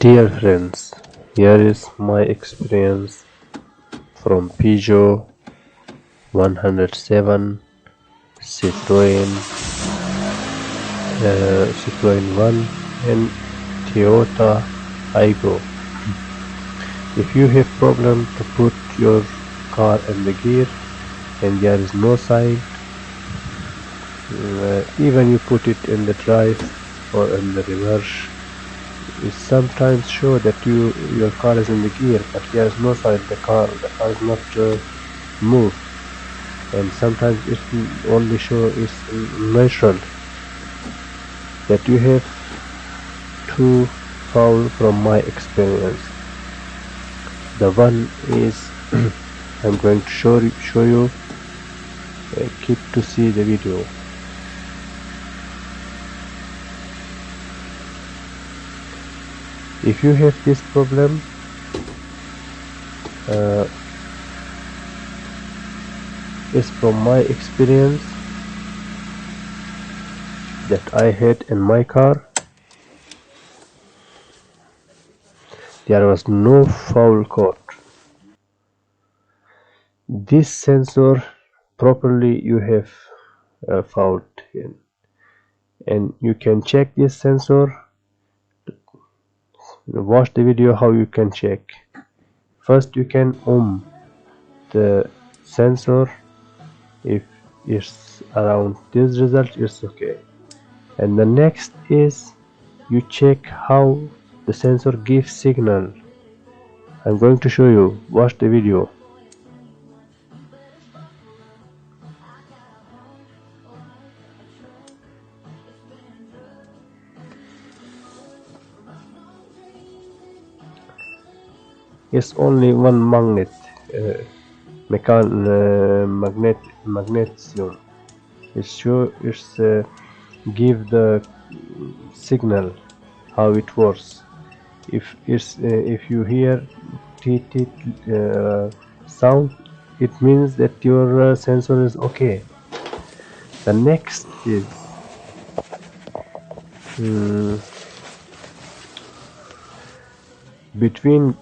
Dear friends, here is my experience from Peugeot 107 Citroën 1 and Toyota Aygo. If you have problem to put your car in the gear and there is no sign, even you put it in the drive or in the reverse, it sometimes show that your car is in the gear, but there is no sign the car is not move, and sometimes it only show is natural. That you have two foul from my experience. The one is I'm going to show you. Keep to see the video. If you have this problem, it's from my experience that I had in my car. There was no foul coat. This sensor properly you have fouled in, and you can check this sensor. Watch the video how you can check. First you can the sensor. If it's around this result, it's okay. And the next is you check how the sensor gives signal. I'm going to show you. Watch the video. It's only one magnet, magnesium. It's give the signal how it works. If you hear sound, it means that your sensor is okay. The next is between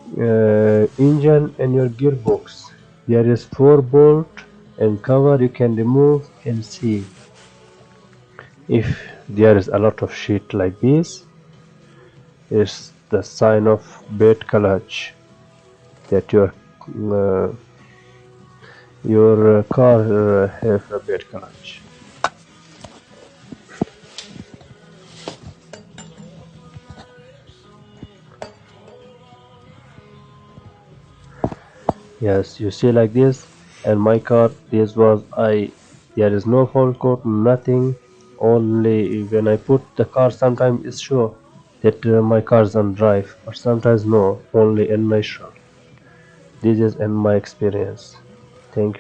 engine and your gearbox, there is 4 bolt and cover you can remove and see. If there is a lot of shit like this, it's the sign of bad clutch, that your car have a bad clutch. Yes, you see like this. And my car, this was there is no foul coat, nothing. Only when I put the car, sometimes it's sure that my car is on drive, or sometimes no, only in natural. This is in my experience. Thank you.